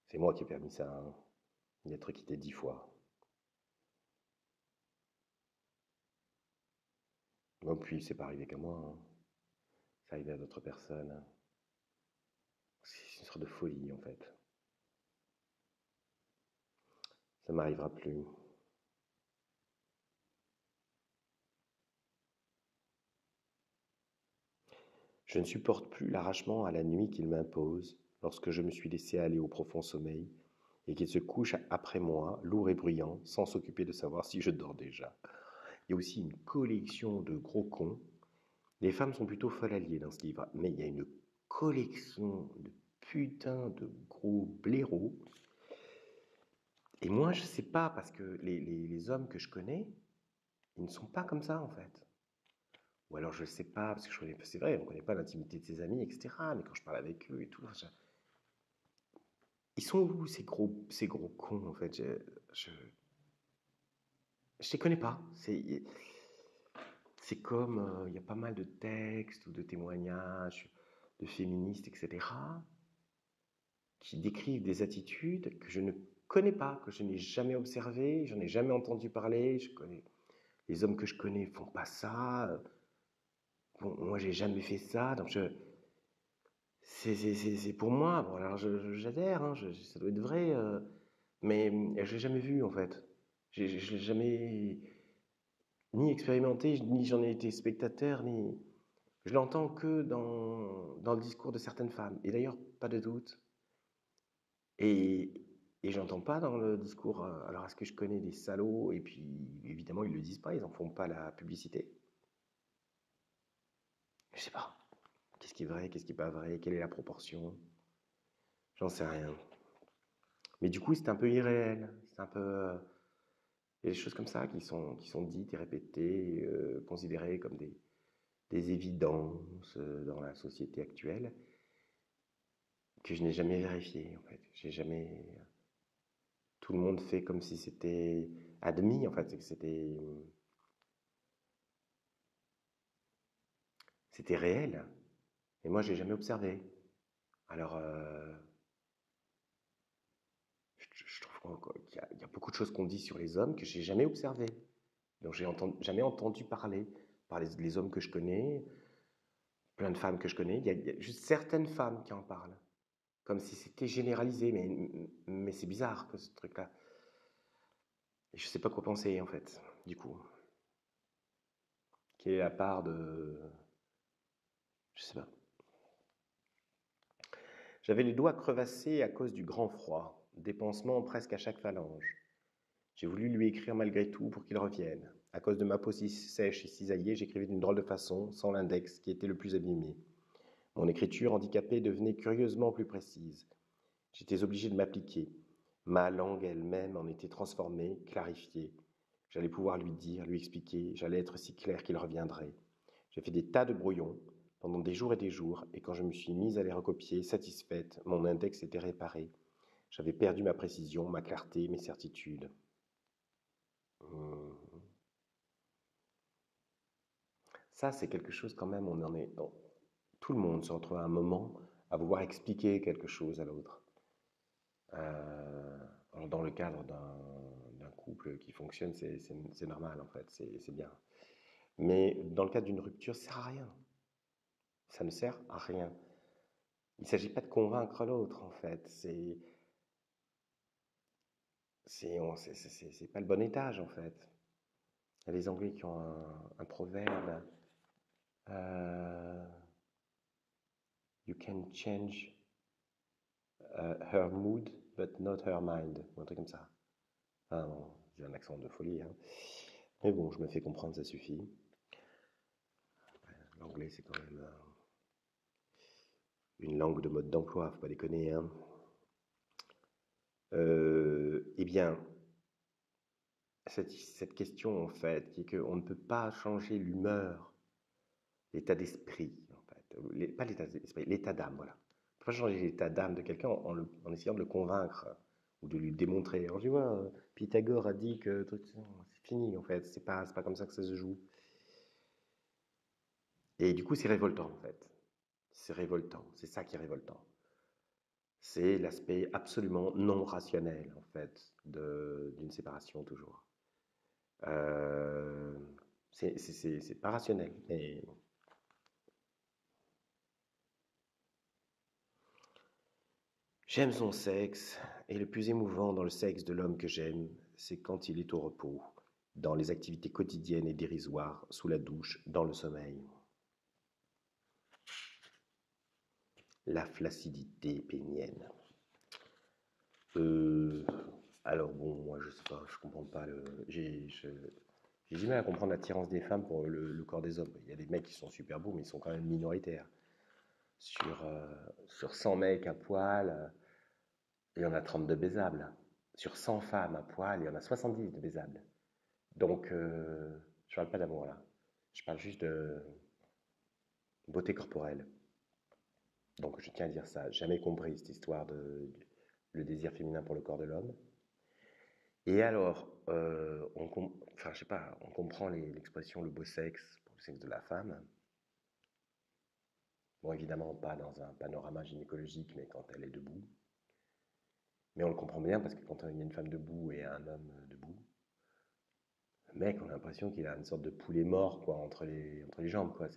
C'est moi qui ai permis ça, hein, d'être quitté 10 fois. Bon, puis, c'est pas arrivé qu'à moi, hein. C'est arrivé à d'autres personnes. Hein. C'est une sorte de folie, en fait. Ça m'arrivera plus. Je ne supporte plus l'arrachement à la nuit qu'il m'impose lorsque je me suis laissé aller au profond sommeil et qu'il se couche après moi, lourd et bruyant, sans s'occuper de savoir si je dors déjà. Il y a aussi une collection de gros cons. Les femmes sont plutôt folles alliées dans ce livre, mais il y a une collection de putain de gros blaireaux. Et moi, je sais pas, parce que les hommes que je connais, ils ne sont pas comme ça, en fait. Ou alors je sais pas, parce que c'est vrai, on ne connaît pas l'intimité de ses amis, etc. Mais quand je parle avec eux et tout, ils sont où ces gros cons, en fait? Je, je les connais pas. C'est comme, il y a pas mal de textes ou de témoignages de féministes, etc., qui décrivent des attitudes que je ne connais pas, que je n'ai jamais observées, j'en ai jamais entendu parler, les hommes que je connais font pas ça, bon, moi j'ai jamais fait ça, donc c'est pour moi, bon alors j'adhère, hein, ça doit être vrai, mais je l'ai jamais vu en fait, je l'ai jamais ni expérimenté, ni j'en ai été spectateur, ni je l'entends que dans le discours de certaines femmes, et d'ailleurs pas de doute. Et, et j'entends pas dans le discours, alors est-ce que je connais des salauds? Et puis évidemment ils le disent pas, ils en font pas la publicité. Je sais pas. Qu'est-ce qui est vrai, qu'est-ce qui est pas vrai, quelle est la proportion? J'en sais rien. Mais du coup c'est un peu irréel. C'est un peu, il y a des choses comme ça qui sont dites et répétées, considérées comme des évidences dans la société actuelle que je n'ai jamais vérifiées en fait. J'ai jamais. Tout le monde fait comme si c'était admis en fait, c'est que c'était réel. Et moi, j'ai jamais observé. Alors, je trouve qu'il y a beaucoup de choses qu'on dit sur les hommes que j'ai jamais observées. Donc, jamais entendu parler par les hommes que je connais, plein de femmes que je connais. Il y a juste certaines femmes qui en parlent, comme si c'était généralisé. Mais c'est bizarre que ce truc-là. Et je sais pas quoi penser en fait. Du coup, quelle est la part de, je sais pas. J'avais les doigts crevassés à cause du grand froid, des pansements presque à chaque phalange. J'ai voulu lui écrire malgré tout pour qu'il revienne. À cause de ma peau si sèche et cisaillée, j'écrivais d'une drôle de façon, sans l'index, qui était le plus abîmé. Mon écriture handicapée devenait curieusement plus précise. J'étais obligé de m'appliquer. Ma langue elle-même en était transformée, clarifiée. J'allais pouvoir lui dire, lui expliquer, j'allais être si clair qu'il reviendrait. J'ai fait des tas de brouillons, pendant des jours et des jours, et quand je me suis mise à les recopier, satisfaite, mon index était réparé. J'avais perdu ma précision, ma clarté, mes certitudes. Ça, c'est quelque chose quand même, tout le monde se retrouve à un moment à vouloir expliquer quelque chose à l'autre. Dans le cadre d'un couple qui fonctionne, c'est normal en fait, c'est bien. Mais dans le cadre d'une rupture, ça sert à rien. Ça ne sert à rien. Il ne s'agit pas de convaincre l'autre en fait. C'est pas le bon étage en fait. Il y a les Anglais qui ont un proverbe. euh, You can change her mood, but not her mind. Ou un truc comme ça. Ah non, j'ai un accent de folie. Hein. Mais bon, je me fais comprendre, ça suffit. L'anglais, c'est quand même une langue de mode d'emploi, faut pas déconner. Hein. Eh bien, cette question, en fait, qui est qu'on ne peut pas changer l'humeur, l'état d'esprit, en fait. Pas l'état d'esprit, l'état d'âme, voilà. On ne peut pas changer l'état d'âme de quelqu'un en essayant de le convaincre ou de lui démontrer. Alors, tu vois, Pythagore a dit que c'est fini, en fait. C'est pas comme ça que ça se joue. Et du coup, c'est révoltant, en fait. C'est révoltant. C'est ça qui est révoltant. C'est l'aspect absolument non rationnel, en fait, d'une séparation, toujours. Euh, c'est pas rationnel, mais j'aime son sexe, et le plus émouvant dans le sexe de l'homme que j'aime, c'est quand il est au repos, dans les activités quotidiennes et dérisoires, sous la douche, dans le sommeil. La flaccidité pénienne. Euh, alors bon, moi je sais pas, je comprends pas j'ai du mal à comprendre l'attirance des femmes pour le corps des hommes. Il y a des mecs qui sont super beaux, mais ils sont quand même minoritaires. Sur, sur 100 mecs à poil, il y en a 30 de baisables. Sur 100 femmes à poil, il y en a 70 de baisables. Donc, je parle pas d'amour là. Je parle juste de beauté corporelle. Donc, je tiens à dire ça. Jamais compris cette histoire le désir féminin pour le corps de l'homme. Et alors, enfin, je sais pas, on comprend l'expression le beau sexe pour le sexe de la femme. Bon, évidemment, pas dans un panorama gynécologique, mais quand elle est debout. Mais on le comprend bien parce que quand il y a une femme debout et un homme debout, le mec, on a l'impression qu'il a une sorte de poulet mort quoi, entre les jambes. Quoi.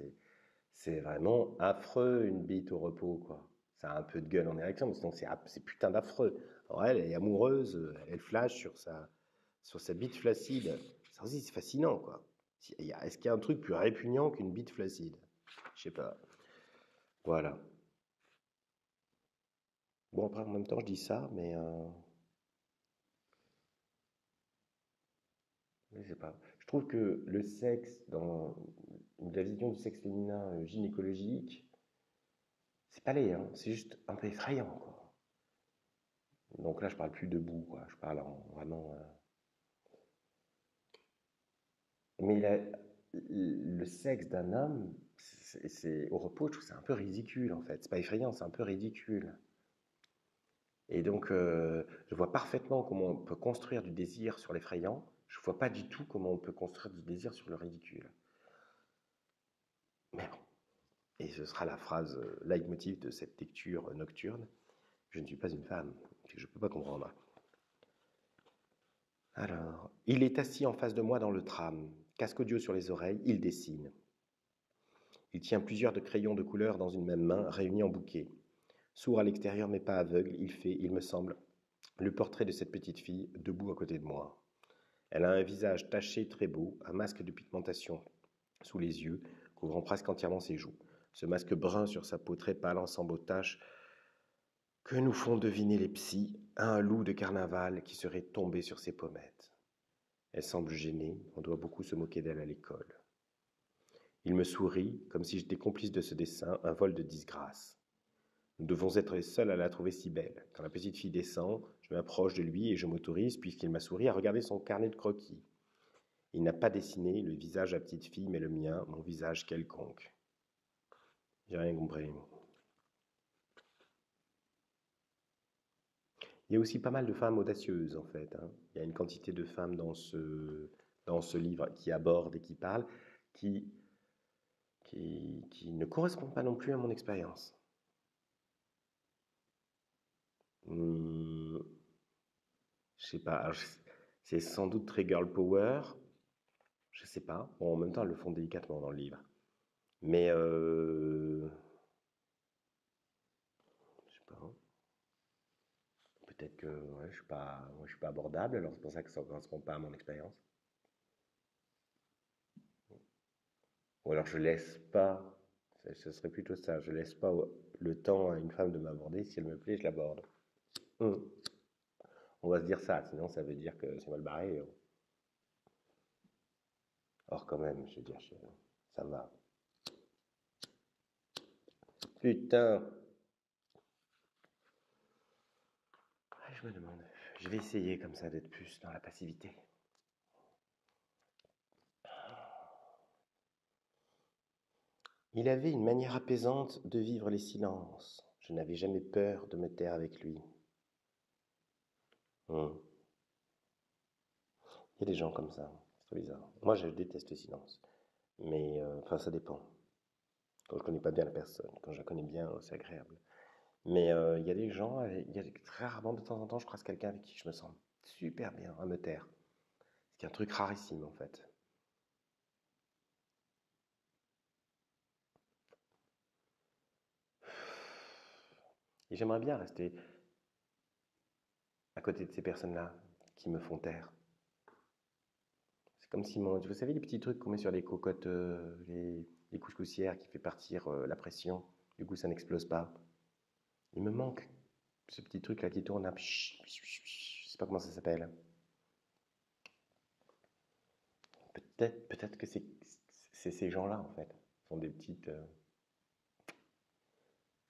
C'est vraiment affreux une bite au repos. Quoi. Ça a un peu de gueule en érection, mais sinon c'est putain d'affreux. Alors elle est amoureuse, elle flash sur sa bite flaccide. Ça aussi, c'est fascinant. Quoi. Est-ce qu'il y a un truc plus répugnant qu'une bite flaccide? Je sais pas. Voilà. Bon, après, en même temps, je dis ça, mais je sais pas. Je trouve que le sexe, dans la vision du sexe féminin gynécologique, c'est pas laid, hein, c'est juste un peu effrayant, quoi. Donc là, je parle plus debout, quoi. Je parle vraiment. Mais le sexe d'un homme, au repos, je trouve que c'est un peu ridicule, en fait. C'est pas effrayant, c'est un peu ridicule. Et donc, je vois parfaitement comment on peut construire du désir sur l'effrayant. Je vois pas du tout comment on peut construire du désir sur le ridicule. Mais bon. Et ce sera la phrase leitmotiv de cette lecture nocturne. Je ne suis pas une femme. Je ne peux pas comprendre. Alors, il est assis en face de moi dans le tram. Casque audio sur les oreilles, il dessine. Il tient plusieurs de crayons de couleur dans une même main, réunis en bouquet. Sourd à l'extérieur mais pas aveugle, il fait, il me semble, le portrait de cette petite fille debout à côté de moi. Elle a un visage taché très beau, un masque de pigmentation sous les yeux, couvrant presque entièrement ses joues. Ce masque brun sur sa peau très pâle ensemble aux taches que nous font deviner les psys à un loup de carnaval qui serait tombé sur ses pommettes. Elle semble gênée, on doit beaucoup se moquer d'elle à l'école. Il me sourit, comme si j'étais complice de ce dessin, un vol de disgrâce. Nous devons être les seuls à la trouver si belle. Quand la petite fille descend, je m'approche de lui et je m'autorise, puisqu'il m'a souri, à regarder son carnet de croquis. Il n'a pas dessiné le visage de la petite fille, mais le mien, mon visage quelconque. J'ai rien compris. Il y a aussi pas mal de femmes audacieuses, en fait. Hein. Il y a une quantité de femmes dans ce livre qui abordent et qui parlent, qui, qui ne correspondent pas non plus à mon expérience. Hum, je sais pas, c'est sans doute très girl power, je sais pas. Bon, en même temps, elles le font délicatement dans le livre. Mais, je sais pas, peut-être que ouais, je suis pas abordable, alors c'est pour ça que ça ne correspond pas à mon expérience. Ou alors je laisse pas, ce serait plutôt ça, je laisse pas le temps à une femme de m'aborder, si elle me plaît, je l'aborde. Hum. On va se dire ça, sinon ça veut dire que c'est mal barré. Or quand même, je veux dire, ça va. Putain, je me demande, je vais essayer comme ça d'être plus dans la passivité. Il avait une manière apaisante de vivre les silences. Je n'avais jamais peur de me taire avec lui. Hum. Il y a des gens comme ça, c'est très bizarre. Moi, je déteste le silence. Mais, enfin, ça dépend. Quand je connais pas bien la personne. Quand je la connais bien, c'est agréable. Mais il y a des gens, il y a très rarement, de temps en temps, je croise quelqu'un avec qui je me sens super bien à me taire. C'est un truc rarissime, en fait. Et j'aimerais bien rester à côté de ces personnes-là qui me font taire. C'est comme si, vous savez, les petits trucs qu'on met sur les cocottes, les couscoussières qui fait partir la pression. Du coup, ça n'explose pas. Il me manque ce petit truc là qui tourne là. Je sais pas comment ça s'appelle. Peut-être que c'est ces gens-là en fait. Ce sont des petites.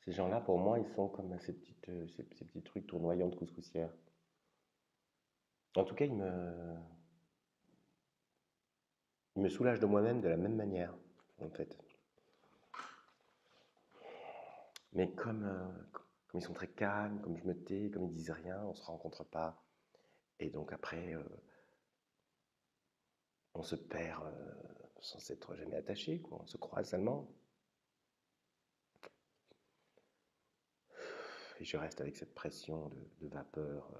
Ces gens-là, pour moi, ils sont comme ces petits trucs tournoyants de couscoussière. En tout cas, ils me soulagent de moi-même de la même manière, en fait. Mais comme ils sont très calmes, comme je me tais, comme ils disent rien, on se rencontre pas. Et donc après, on se perd sans s'être jamais attaché, quoi. On se croise seulement. Et je reste avec cette pression de vapeur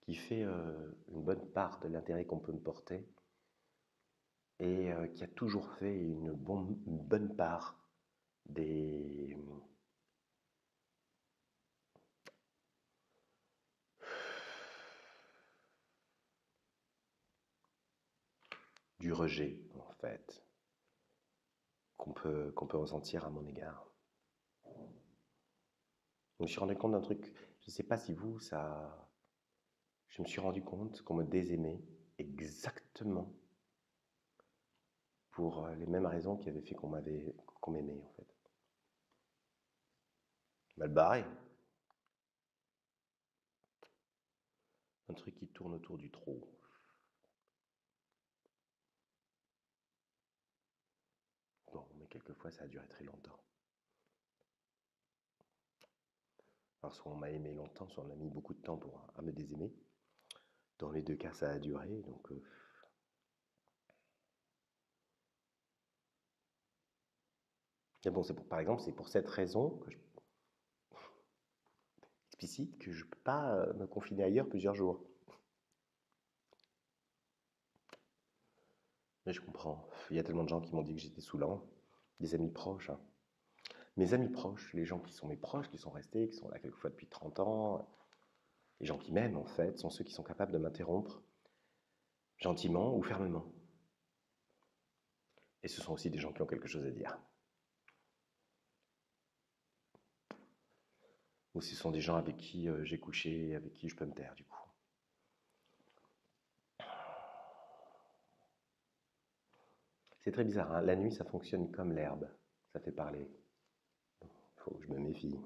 qui fait une bonne part de l'intérêt qu'on peut me porter et qui a toujours fait une bonne part des, du rejet, en fait, qu'on peut ressentir à mon égard. Je me suis rendu compte d'un truc, je ne sais pas si vous, ça... Je me suis rendu compte qu'on me désaimait exactement pour les mêmes raisons qui avaient fait qu'on m'aimait, en fait. Mal barré. Un truc qui tourne autour du trop. Bon, mais quelquefois, ça a duré très longtemps. Alors, soit on m'a aimé longtemps, soit on a mis beaucoup de temps à me désaimer. Dans les deux cas, ça a duré, donc... Mais bon, par exemple, c'est pour cette raison explicite que je ne peux pas me confiner ailleurs plusieurs jours. Mais je comprends. Il y a tellement de gens qui m'ont dit que j'étais saoulant. Des amis proches. Hein. Mes amis proches, les gens qui sont mes proches, qui sont restés, qui sont là quelquefois depuis 30 ans, les gens qui m'aiment en fait, sont ceux qui sont capables de m'interrompre gentiment ou fermement. Et ce sont aussi des gens qui ont quelque chose à dire. Ou ce sont des gens avec qui j'ai couché, avec qui je peux me taire du coup. C'est très bizarre, hein. La nuit ça fonctionne comme l'herbe, ça fait parler. Faut que je me méfie.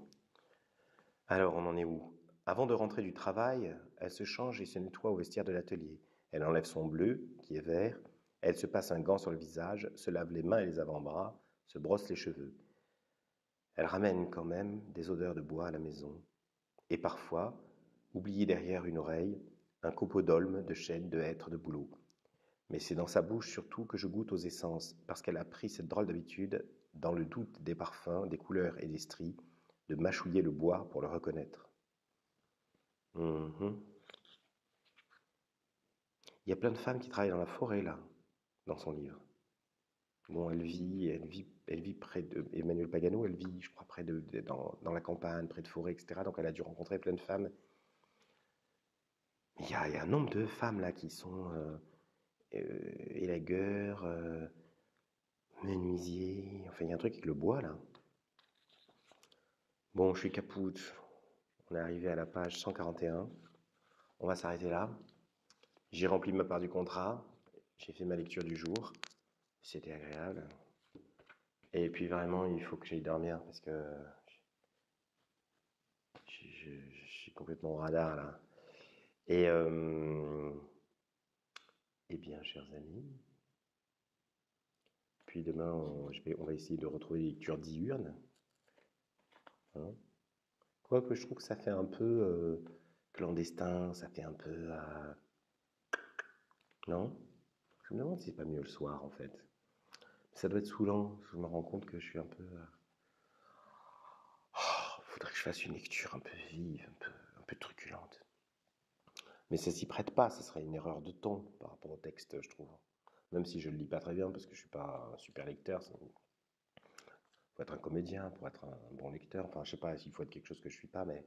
Alors on en est où? Avant de rentrer du travail, elle se change et se nettoie au vestiaire de l'atelier. Elle enlève son bleu, qui est vert, elle se passe un gant sur le visage, se lave les mains et les avant-bras, se brosse les cheveux. Elle ramène quand même des odeurs de bois à la maison. Et parfois, oublié derrière une oreille, un copeau d'aulne, de chêne, de hêtre, de bouleau. Mais c'est dans sa bouche surtout que je goûte aux essences, parce qu'elle a pris cette drôle d'habitude, dans le doute des parfums, des couleurs et des stries, de mâchouiller le bois pour le reconnaître. Mhm. Il y a plein de femmes qui travaillent dans la forêt, là, dans son livre. Bon, elle vit près de Emmanuel Pagano, elle vit, je crois, dans la campagne, près de forêt, etc. Donc elle a dû rencontrer plein de femmes. Il y a un nombre de femmes là qui sont élagueurs, menuisiers, enfin il y a un truc avec le bois là. Bon, je suis capoute. On est arrivé à la page 141. On va s'arrêter là. J'ai rempli ma part du contrat. J'ai fait ma lecture du jour. C'était agréable. Et puis vraiment, il faut que j'aille dormir parce que je suis complètement au radar là. Et eh bien, chers amis, puis demain, on va essayer de retrouver les lectures diurnes. Hein. Quoique je trouve que ça fait un peu clandestin, ça fait un peu... non? Je me demande si c'est pas mieux le soir en fait. Ça doit être saoulant, je me rends compte que je suis un peu... faudrait que je fasse une lecture un peu vive, un peu truculente. Mais ça s'y prête pas, ça serait une erreur de ton par rapport au texte, je trouve. Même si je le lis pas très bien parce que je suis pas un super lecteur. Faut être un comédien pour être un bon lecteur. Enfin, je sais pas s'il faut être quelque chose que je suis pas, mais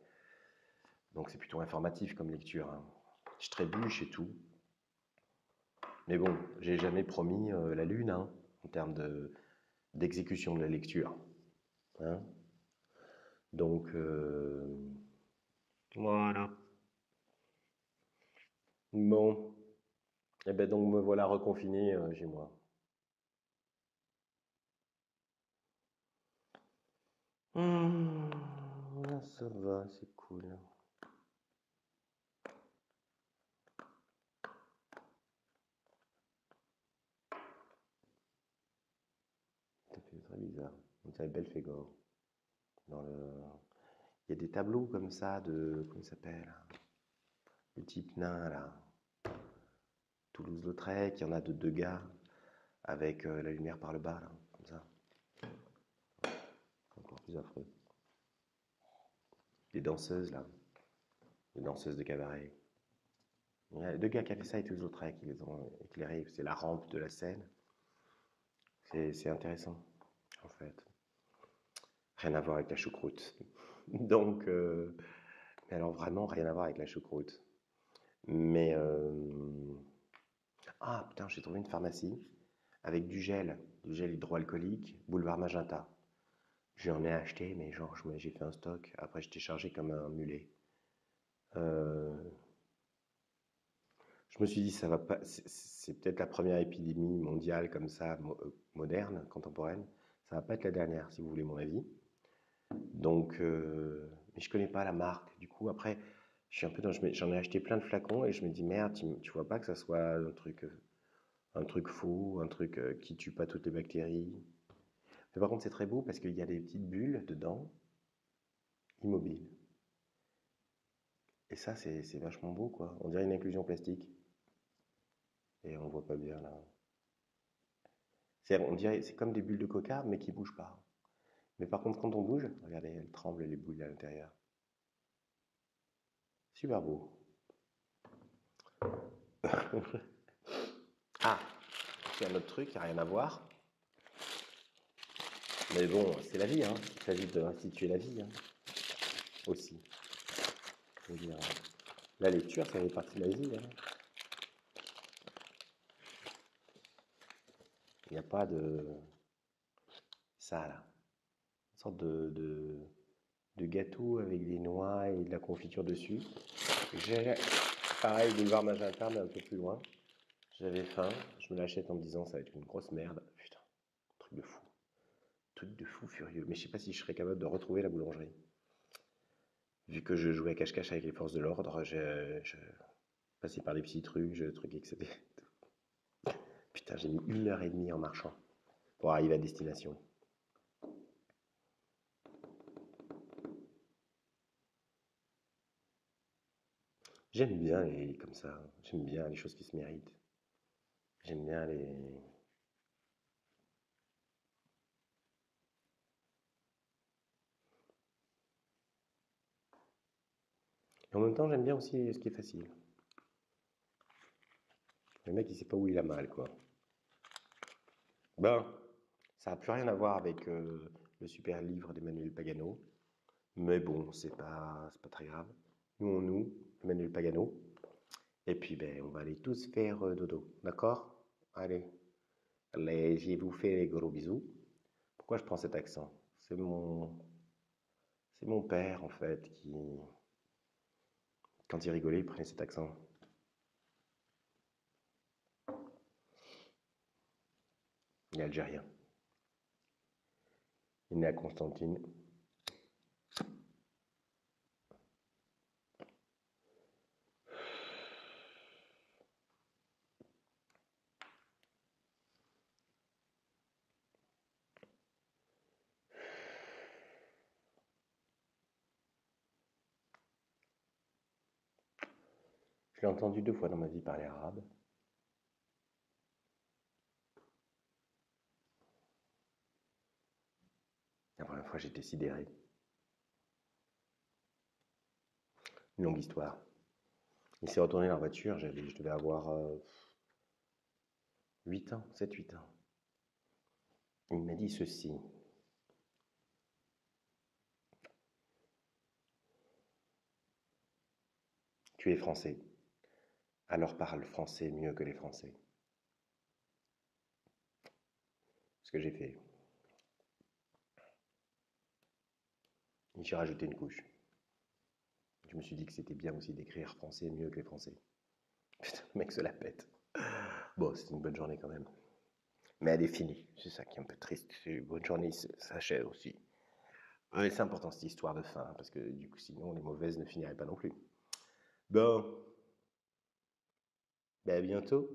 donc c'est plutôt informatif comme lecture. Hein. Je trébuche et tout. Mais bon, j'ai jamais promis la lune hein, en termes d'exécution de la lecture. Hein. Donc voilà. Bon, et ben donc me voilà reconfiné chez moi. Ça va, c'est cool. Ça fait très bizarre. On dirait Belphégor. Dans le... Il y a des tableaux comme ça de... Comment il s'appelle? Le type nain là. Toulouse-Lautrec, il y en a de deux gars avec la lumière par le bas, là, comme ça. Encore plus affreux. Des danseuses, là. Des danseuses de cabaret. Il y a deux gars qui avaient ça et Toulouse-Lautrec, ils les ont éclairés. C'est la rampe de la scène. C'est intéressant, en fait. Rien à voir avec la choucroute. Donc, mais alors vraiment rien à voir avec la choucroute. Mais, ah putain, j'ai trouvé une pharmacie avec du gel hydroalcoolique, boulevard Magenta. J'en ai acheté, mais genre, j'ai fait un stock. Après, j'étais chargé comme un mulet. Euh, je me suis dit, ça va pas. C'est peut-être la première épidémie mondiale comme ça, moderne, contemporaine. Ça va pas être la dernière, si vous voulez mon avis. Donc, mais je connais pas la marque. Du coup, après, je suis un peu j'en ai acheté plein de flacons et je me dis merde, tu vois pas que ça soit un truc faux, un truc qui tue pas toutes les bactéries. Mais par contre, c'est très beau parce qu'il y a des petites bulles dedans, immobiles. Et ça, c'est vachement beau, quoi. On dirait une inclusion plastique. Et on voit pas bien là. On dirait, c'est comme des bulles de coca, mais qui bougent pas. Mais par contre, quand on bouge, regardez, elles tremblent les boules à l'intérieur. Super beau. Ah, c'est un autre truc qui n'a rien à voir. Mais bon, c'est la vie, hein. Il s'agit de restituer la vie, hein. Aussi. Je veux dire, la lecture, ça fait partie de la vie, hein. Il n'y a pas de... Ça, là. Une sorte de gâteau avec des noix et de la confiture dessus. J'ai, pareil, boulevard Magenta, mais un peu plus loin. J'avais faim, je me l'achète en me disant ça va être une grosse merde. Putain, truc de fou. Truc de fou furieux. Mais je sais pas si je serais capable de retrouver la boulangerie. Vu que je jouais à cache-cache avec les forces de l'ordre, je passais par des petits trucs, etc. Putain, j'ai mis 1 heure et demie en marchant pour arriver à destination. J'aime bien les comme ça. J'aime bien les choses qui se méritent. J'aime bien les. Et en même temps, j'aime bien aussi ce qui est facile. Le mec, il sait pas où il a mal, quoi. Ben, ça n'a plus rien à voir avec le super livre d'Emmanuel Pagano. Mais bon, c'est pas très grave. Nous, Emmanuel Pagano. Et puis, ben, on va aller tous faire dodo. D'accord? Allez. Allez, je vous fais les gros bisous. Pourquoi je prends cet accent? C'est mon père, en fait, qui, quand il rigolait, il prenait cet accent. Il est algérien. Il est né à Constantine. Je l'ai entendu 2 fois dans ma vie parler arabe. La première fois, j'étais sidéré. Une longue histoire. Il s'est retourné dans la voiture, je devais avoir 8 ans, 7-8 ans. Il m'a dit ceci. Tu es français, alors parle français mieux que les Français. Ce que j'ai fait. J'ai rajouté une couche. Je me suis dit que c'était bien aussi d'écrire français mieux que les Français. Putain, le mec se la pète. Bon, c'est une bonne journée quand même. Mais elle est finie. C'est ça qui est un peu triste. Une bonne journée s'achève aussi. Ouais, c'est important cette histoire de fin, parce que du coup, sinon, les mauvaises ne finiraient pas non plus. Bon, ben à bientôt.